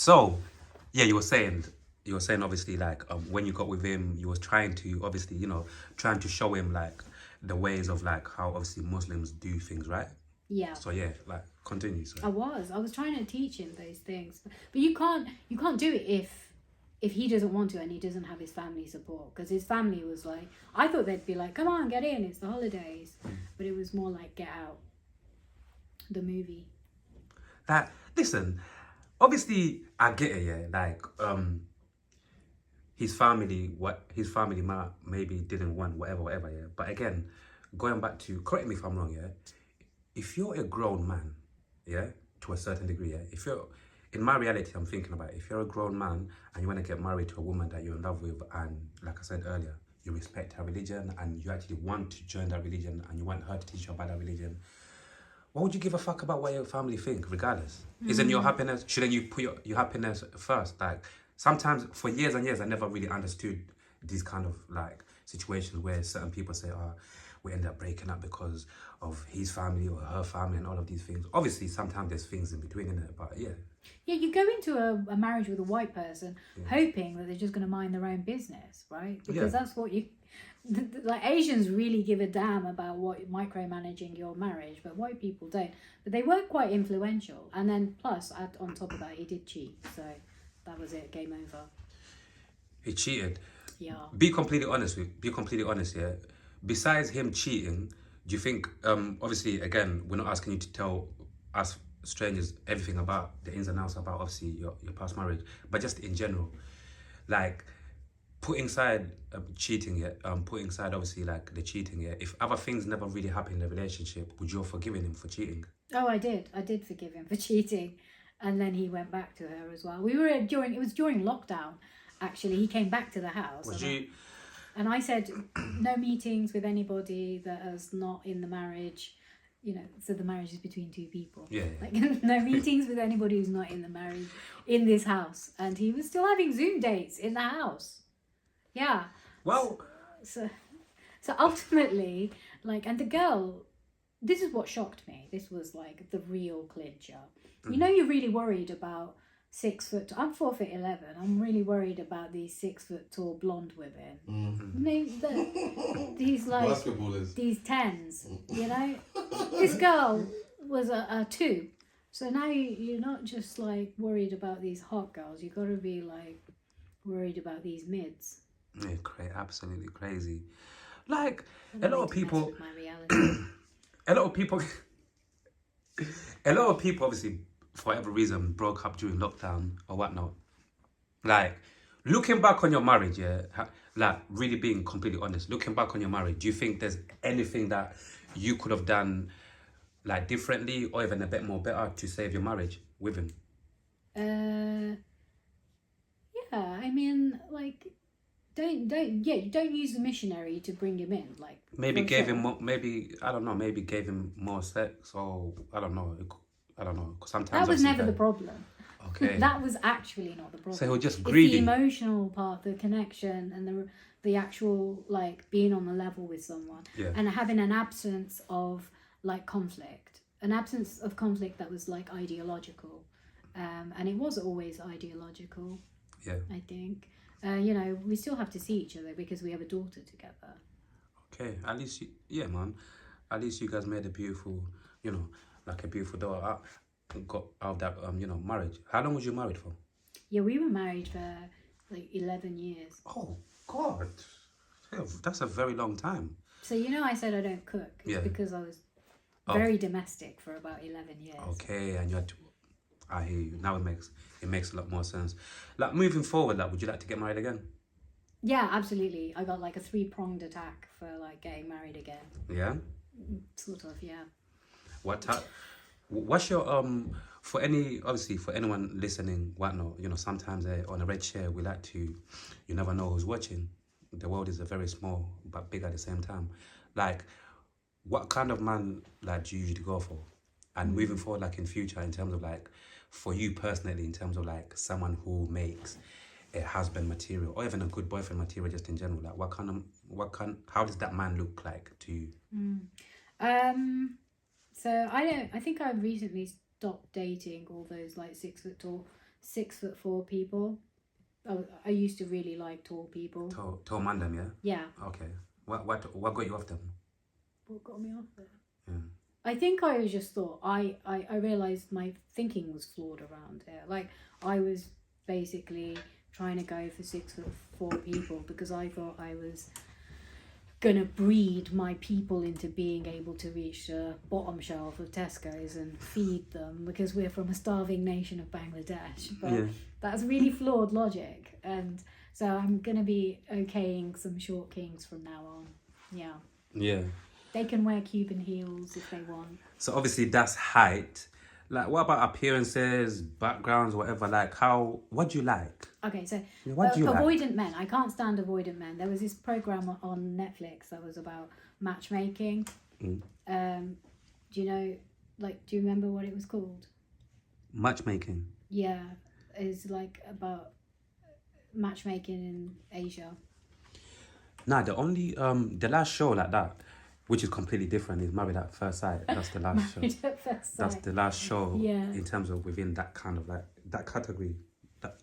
So, yeah, you were saying obviously like when you got with him, you was trying to obviously trying to show him like the ways of like how obviously Muslims do things, right? Yeah. So yeah, like continue. So I was trying to teach him those things, but you can't do it if he doesn't want to and he doesn't have his family support, because his family was like, I thought they'd be like, come on, get in, it's the holidays, but it was more like Get Out, the movie. that listen, obviously I get it, yeah. Like his family maybe didn't want whatever, yeah. But again, going back to correct me if I'm wrong, yeah. If you're a grown man, yeah, to a certain degree, yeah. If you're in my reality, I'm thinking about it. If you're a grown man and you want to get married to a woman that you're in love with, and like I said earlier, you respect her religion and you actually want to join that religion and you want her to teach you about that religion, why would you give a fuck about what your family think, regardless? Isn't your happiness? Shouldn't you put your happiness first? Like sometimes, for years and years, I never really understood these kind of like situations where certain people say, "Oh, we end up breaking up because of his family or her family," and all of these things. Obviously, sometimes there's things in between, in it, but yeah. Yeah, you go into a marriage with a white person hoping that they're just going to mind their own business, right? Because Yeah. that's what you like. Asians really give a damn about what micromanaging your marriage, but white people don't. But they were quite influential, and then plus on top of that, he did cheat, so that was it. Game over. He cheated. Yeah. Be completely honest, yeah. Besides him cheating, do you think obviously again we're not asking you to tell us strangers everything about the ins and outs about obviously your past marriage, but just in general, like putting aside cheating, yeah, putting aside obviously like the cheating, yeah, if other things never really happened in the relationship, would you have forgiven him for cheating? Oh, I did. I did forgive him for cheating, and then he went back to her as well. We were during it was during lockdown. Actually, he came back to the house, Was you and I said no meetings with anybody that is not in the marriage. So the marriage is between two people. yeah, Like no meetings with anybody who's not in the marriage in this house, and he was still having Zoom dates in the house. Yeah. well, So so ultimately, like, and the girl, this is what shocked me. This was like the real clincher. You're really worried about 6 foot. I'm 4'11". I'm really worried about these 6 foot tall blonde women. These like Basketballers. these tens. This girl was a two. So now you're not just like worried about these hot girls. You got to be like worried about these mids. yeah, absolutely crazy. Like And a I lot need of to mess people, with my reality. a lot of people, a lot of people obviously for whatever reason broke up during lockdown or whatnot. Like looking back on your marriage, yeah, like really being completely honest, looking back on your marriage, do you think there's anything that you could have done like differently or even a bit more better to save your marriage with him? Yeah, I mean, like, don't use the missionary to bring him in, like. Maybe for gave sure. him more, maybe I don't know, maybe gave him more sex or I don't know. I don't know. Sometimes That was obviously never the problem. Okay. That was actually not the problem. So he was just It's the greedy. emotional part, the connection, and the actual like being on the level with someone, Yeah. and having an absence of like conflict, an absence of conflict that was like ideological, and it was always ideological. Yeah. I think. We still have to see each other because we have a daughter together. Okay. At least yeah, man. At least you guys made a beautiful, like a beautiful daughter got out of that marriage. How long was you married for? Yeah, we were married for like 11 years. Oh God. Yeah, that's a very long time. So I said I don't cook. It's Yeah. because I was Oh. very domestic for about 11 years. Okay, and you had to. I hear you. Now it makes a lot more sense. Like moving forward, like would you like to get married again? Yeah, absolutely. I got like a 3-pronged attack for like getting married again. Yeah. Sort of, yeah. What type? What's your for anyone listening, whatnot, sometimes on a red chair we like to, you never know who's watching. The world is a very small but big at the same time. Like, what kind of man like do you usually go for? And moving forward, like in future, in terms of like, for you personally, in terms of like someone who makes a husband material or even a good boyfriend material, just in general, like how does that man look like to you? So I think I recently stopped dating all those like 6 foot tall, 6'4" people. I used to really like tall people. Tall man them, yeah? Yeah. Okay. What got you off them? What got me off it? Yeah. I think I just thought I realised my thinking was flawed around here. Like, I was basically trying to go for 6'4" people because I thought I was gonna breed my people into being able to reach the bottom shelf of Tesco's and feed them because we're from a starving nation of Bangladesh. But that's really flawed logic, and so I'm gonna be okaying some short kings from now on. Yeah. Yeah. They can wear Cuban heels if they want. So obviously that's height. Like, what about appearances, backgrounds, whatever? Like, what do you like? Okay, so What do you like? avoidant men. I can't stand avoidant men. There was this program on Netflix that was about matchmaking. Mm. Do you know? Like, do you remember what it was called? Matchmaking. Yeah, it's like about matchmaking in Asia. Nah, the only the last show like that, which is completely different, is Married at First Sight. That's the last show. Married at First Sight. That's the last show. Yeah. In terms of within that kind of like that category. That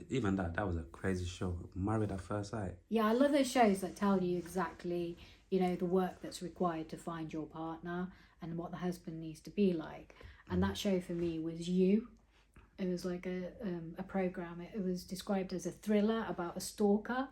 even that was a crazy show. Married at First Sight. Yeah, I love those shows that tell you exactly, you know, the work that's required to find your partner and what the husband needs to be like. And that show for me was You. It was like a program. It was described as a thriller about a stalker.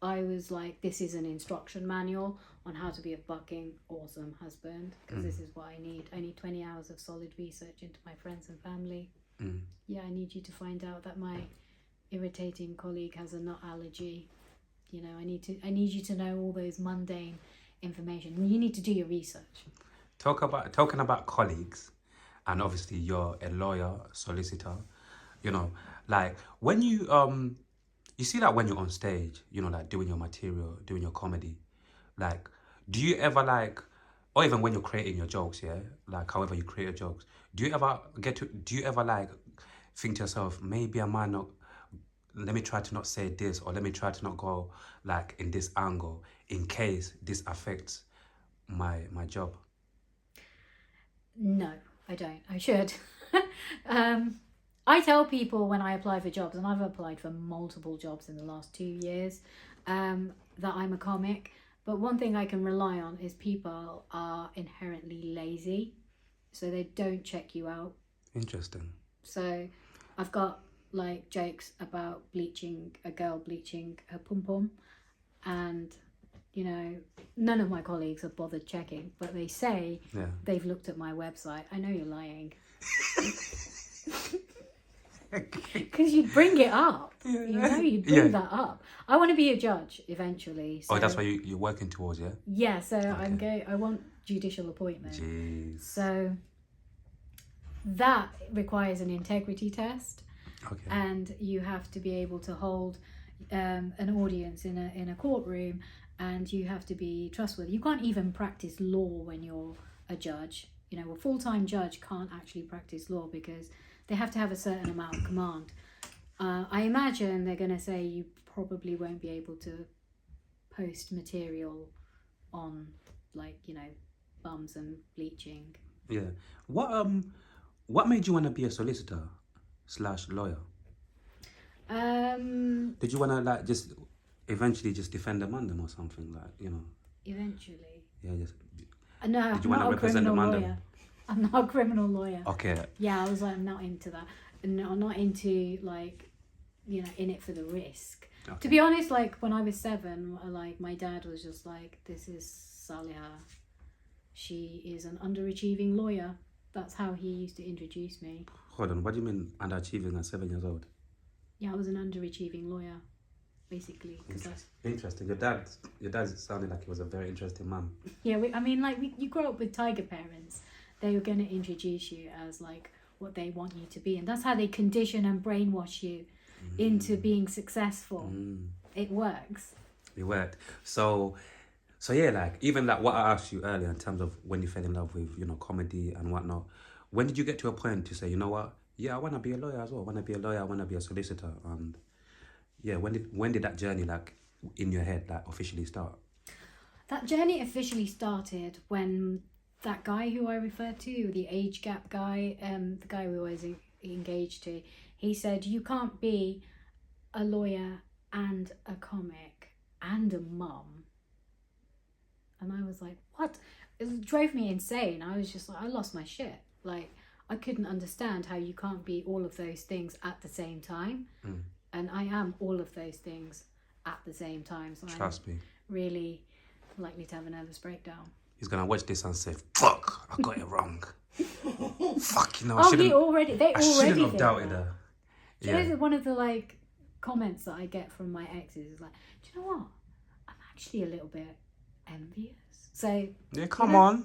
I was like, this is an instruction manual on how to be a fucking awesome husband, because this is what I need. I need 20 hours of solid research into my friends and family. Yeah, I need you to find out that my irritating colleague has a nut allergy. You know, I need you to know all those mundane information. You need to do your research. Talking about colleagues, and obviously you're a lawyer, solicitor. You know, like when you you see that when you're on stage, you know, like doing your material, doing your comedy, like, do you ever like, or even when you're creating your jokes, yeah, like however you create your jokes, do you ever like think to yourself, maybe I might not, let me try to not say this, or let me try to not go like in this angle in case this affects my job? No, I don't. I should. I tell people when I apply for jobs, and I've applied for multiple jobs in the last 2 years, that I'm a comic. But one thing I can rely on is people are inherently lazy, so they don't check you out. Interesting. So I've got like jokes about a girl bleaching her pum-pum, and you know, none of my colleagues have bothered checking, but they say they've looked at my website. I know you're lying. Because you'd bring it up. You know, you'd bring that up. I want to be a judge eventually. So. Oh, that's what you're working towards, yeah? Yeah, so okay. I want judicial appointment. Jeez. So that requires an integrity test. Okay. And you have to be able to hold an audience in a courtroom, and you have to be trustworthy. You can't even practice law when you're a judge. You know, a full-time judge can't actually practice law because they have to have a certain amount of command. I imagine they're going to say you probably won't be able to post material on, like, you know, bums and bleaching. Yeah. What made you want to be a solicitor / lawyer? Did you want to like just eventually just defend them on them or something, like, you know? Eventually. Yeah, just. No, I'm not a criminal lawyer. I'm not a criminal lawyer. Okay. Yeah, I was like, I'm not into that. No, I'm not into, like, you know, in it for the risk. Okay. To be honest, like, when I was 7, like, my dad was just like, this is Saleha. She is an underachieving lawyer. That's how he used to introduce me. Hold on, what do you mean underachieving at 7 years old? Yeah, I was an underachieving lawyer, basically. Interesting. Your dad sounded like he was a very interesting man. Yeah, you grow up with tiger parents. They were going to introduce you as like what they want you to be, and that's how they condition and brainwash you into being successful. It works. It worked. So yeah, like even like what I asked you earlier in terms of when you fell in love with, you know, comedy and whatnot. When did you get to a point to say, you know what? Yeah, I want to be a lawyer as well. I want to be a lawyer. I want to be a solicitor. And yeah, when did that journey, like, in your head, like, officially start? That journey officially started when that guy who I referred to, the age gap guy, the guy who always engaged to, he said, you can't be a lawyer and a comic and a mum. And I was like, what? It drove me insane. I was just like, I lost my shit. Like, I couldn't understand how you can't be all of those things at the same time. And I am all of those things at the same time. So Trust me. Really likely to have a nervous breakdown. He's gonna watch this and say, "Fuck, I got it wrong." Fuck, you know. They already shouldn't have think doubted that. her. Do you know one of the like comments that I get from my exes is like, do you know what? I'm actually a little bit envious. So yeah, come on.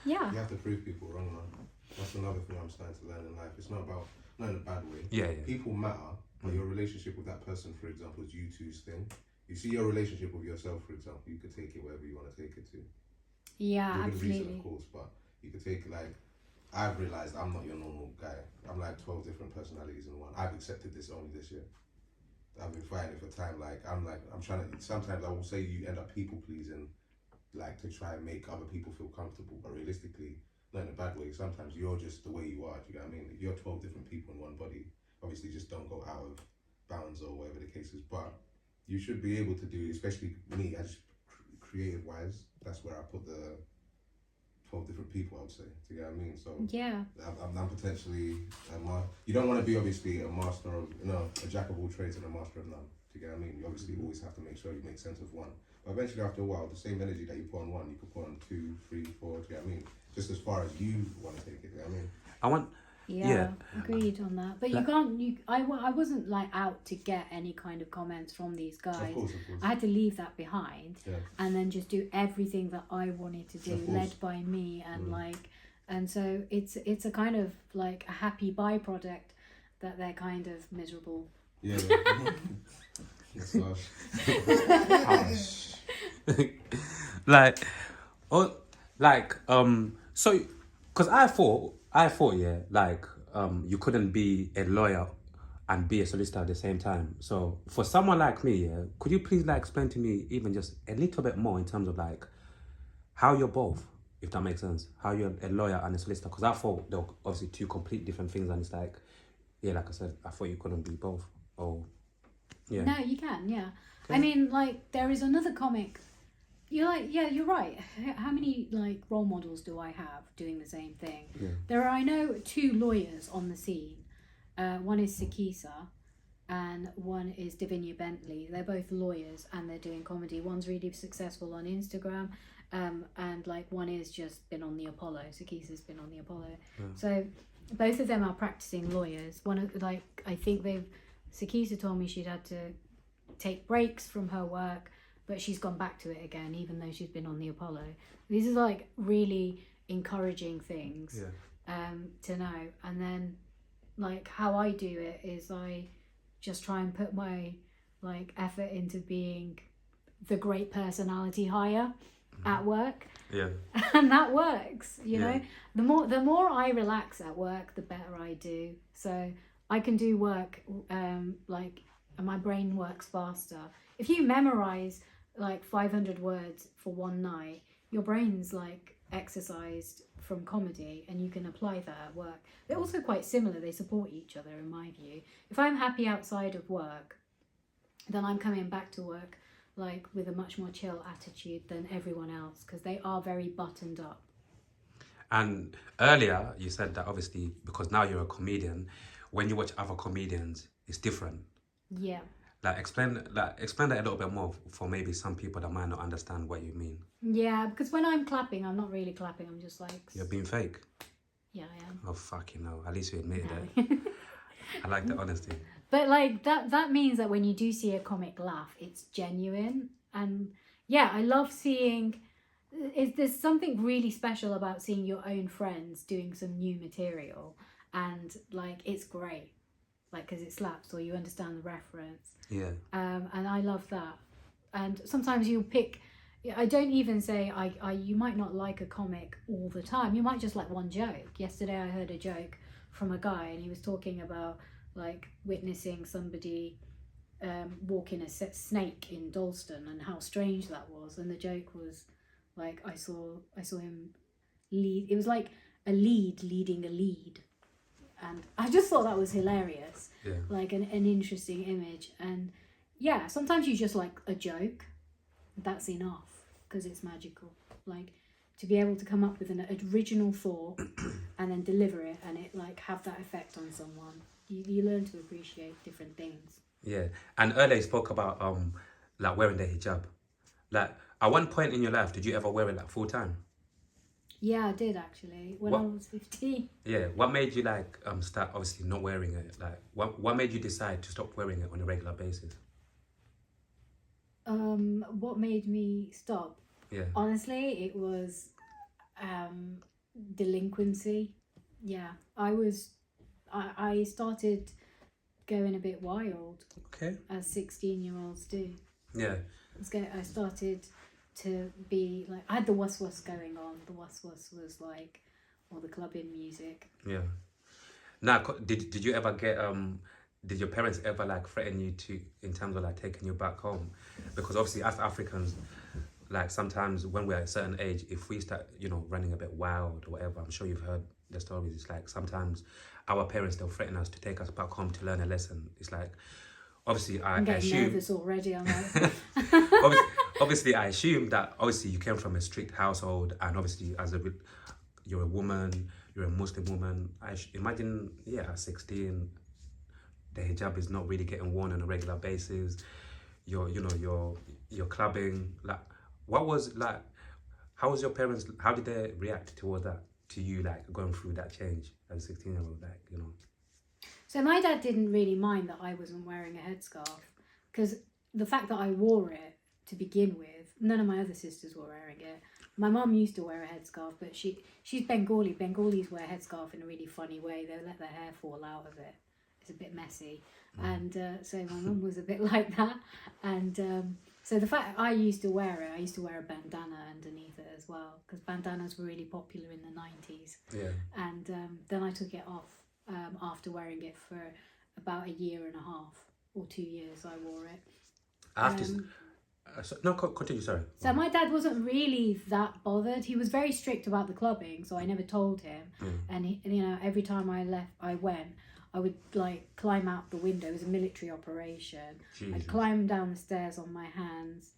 Yeah. You have to prove people wrong, man. That's another thing I'm starting to learn in life. It's not in a bad way. Yeah. People matter, but your relationship with that person, for example, is you two's thing. You see your relationship with yourself, for example, you could take it wherever you want to take it to. Yeah, within absolutely. reason, of course, but you could take like, I've realised I'm not your normal guy. I'm like 12 different personalities in one. I've accepted this only this year. I've been fighting it for time. I'm trying to, sometimes I will say you end up people pleasing, like to try and make other people feel comfortable, but realistically, not in a bad way. Sometimes you're just the way you are, do you know what I mean? If you're 12 different people in one body, obviously just don't go out of bounds or whatever the case is, but you should be able to do, especially me, as creative wise, that's where I put the 12 different people, I would say. Do you know what I mean? So yeah, I'm potentially you don't want to be obviously a master of, a jack of all trades and a master of none. Do you get what I mean? You obviously always have to make sure you make sense of one. But eventually, after a while, the same energy that you put on one, you could put on 2, 3, 4. Do you get what I mean? Just as far as you want to take it. Do you know what I mean? I want. Yeah, agreed on that. But you can't. I wasn't like out to get any kind of comments from these guys. Of course. I had to leave that behind, Yeah. and then just do everything that I wanted to do, led by me, and and so it's a kind of like a happy byproduct that they're kind of miserable. Yeah. That's harsh. So, because I thought, you couldn't be a lawyer and be a solicitor at the same time. So, for someone like me, could you please explain to me even just a little bit more in terms of how you're both, if that makes sense, how you're a lawyer and a solicitor? Because I thought they were obviously two complete different things, and it's like I said, I thought you couldn't be both. Oh, yeah. No, you can. Yeah, okay. I mean, there is another comic. You're you're right. How many role models do I have doing the same thing? Yeah. There are, I know, 2 lawyers on the scene. One is Sakisa, and one is Davinia Bentley. They're both lawyers and they're doing comedy. One's really successful on Instagram, and one is just been on the Apollo. Sakisa's been on the Apollo. Yeah. So both of them are practicing lawyers. One of I think Sakisa told me she'd had to take breaks from her work, but she's gone back to it again, even though she's been on the Apollo. These are really encouraging things to know. And then how I do it is I just try and put my effort into being the great personality hire at work. Yeah. And that works, you know. The more I relax at work, the better I do. So I can do work and my brain works faster. If you memorize 500 words for one night, your brain's exercised from comedy, and you can apply that at work. They're also quite similar. They support each other, in my view. If I'm happy outside of work, then I'm coming back to work with a much more chill attitude than everyone else, because they are very buttoned up. And earlier you said that obviously because now you're a comedian, when you watch other comedians, it's different. Yeah. Explain that a little bit more for maybe some people that might not understand what you mean. Yeah, because when I'm clapping, I'm not really clapping. I'm just You're being fake. Yeah, I am. Oh fucking no! At least you admitted it. I like the honesty. But that means that when you do see a comic laugh, it's genuine. And yeah, I love seeing. There's something really special about seeing your own friends doing some new material, and it's great. Because it slaps, or you understand the reference. Yeah. And I love that. And sometimes you pick. I don't even say you might not like a comic all the time. You might just like one joke. Yesterday I heard a joke from a guy, and he was talking about witnessing somebody walking a snake in Dalston and how strange that was. And the joke was I saw him lead. It was like a lead leading a lead. and I just thought that was hilarious. Yeah. Like an interesting image. And yeah, sometimes you just like a joke, that's enough because it's magical. Like to be able to come up with an original thought and then deliver it and it like have that effect on someone, you learn to appreciate different things. Yeah. And earlier you spoke about like wearing the hijab. Like at one point in your life, did you ever wear it like full time? Yeah, I did actually when What? I was 15. Yeah. What made you like start obviously not wearing it? Like what made you decide to stop wearing it on a regular basis? What made me stop? Yeah. Honestly, it was delinquency. Yeah, I started going a bit wild, Okay. as 16-year-olds do. Yeah. I started to be like, I had the was going on. The was was like all the clubbing music. Yeah. Now, did you ever get did your parents ever like threaten you to in terms of like taking you back home? Because obviously as Africans, like sometimes when we're at a certain age, if we start, you know, running a bit wild or whatever, I'm sure you've heard the stories. It's like sometimes our parents, they'll threaten us to take us back home to learn a lesson. It's like, obviously I I'm getting assume, nervous already. I'm like, obviously I assume that obviously you came from a strict household, and obviously you're a woman, you're a Muslim woman. Imagine, yeah, at 16, the hijab is not really getting worn on a regular basis. You're clubbing. Like, what was like? How was your parents? How did they react towards that? To you like going through that change as a 16-year-old, like, you know? so my dad didn't really mind that I wasn't wearing a headscarf because the fact that I wore it to begin with, none of my other sisters were wearing it. My mum used to wear a headscarf, but she's Bengali. Bengalis wear headscarf in a really funny way. They let their hair fall out of it. It's a bit messy. And so my mum was a bit like that. And so the fact I used to wear it, I used to wear a bandana underneath it as well, because bandanas were really popular in the 90s. Yeah. And then I took it off after wearing it for about a year and a half or 2 years. I wore it. Continue, sorry. So my dad wasn't really that bothered. He was very strict about the clubbing, so I never told him. And he, you know, every time I went, I would like climb out the window. It was a military operation. Jesus. I'd climb down the stairs on my hands,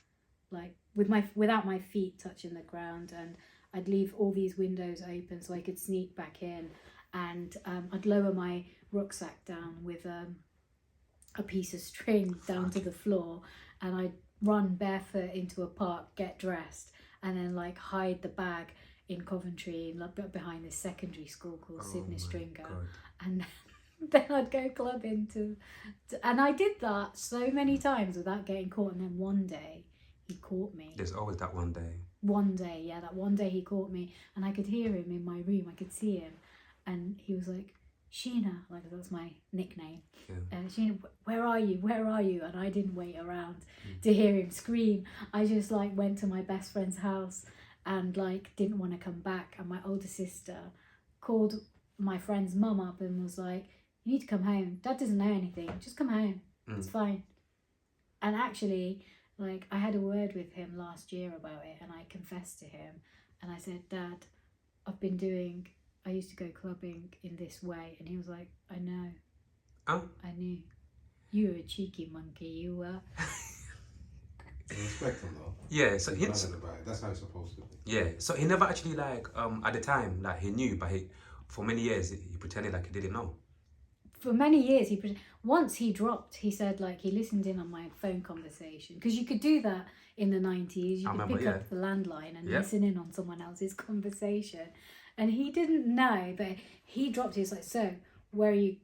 like without my feet touching the ground, and I'd leave all these windows open so I could sneak back in. And I'd lower my rucksack down with a piece of string down to the floor, and I'd run barefoot into a park, get dressed, and then like hide the bag in Coventry, like behind this secondary school called Sydney Stringer. God. And then I'd go clubbing and I did that so many times without getting caught. And then one day he caught me. There's always that one day. That one day he caught me, and I could hear him in my room. I could see him, and he was like, Sheena, like that's my nickname. Yeah. Sheena, where are you? Where are you? And I didn't wait around to hear him scream. I just like went to my best friend's house and like didn't want to come back. And my older sister called my friend's mum up and was like, you need to come home. Dad doesn't know anything. Just come home. It's fine. And actually, like I had a word with him last year about it, and I confessed to him, and I said, Dad, I used to go clubbing in this way. And he was like, I know. Oh. I knew. You were a cheeky monkey, you were. Respect him though. Yeah, so that's how it's supposed to be. yeah, so he never actually like at the time like he knew, but for many years he pretended like he didn't know. For many years, once he dropped, he said like he listened in on my phone conversation, because you could do that in the 90s. You could pick up the landline and listen in on someone else's conversation. And he didn't know, but he dropped it. He's like, so what are you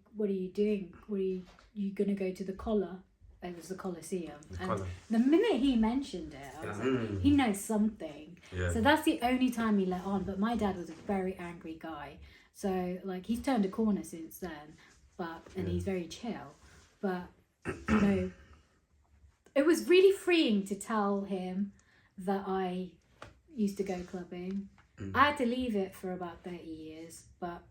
doing? Are you going to go to the Collar? It was the Coliseum. The minute he mentioned it, I was like, he knows something. Yeah. So that's the only time he let on. But my dad was a very angry guy. So like he's turned a corner since then, and he's very chill. But you know, it was really freeing to tell him that I used to go clubbing. I had to leave it for about 30 years, but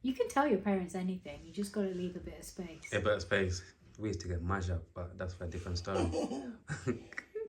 you can tell your parents anything. You just got to leave a bit of space. A bit of space. We used to get mashed up, but that's for a different story.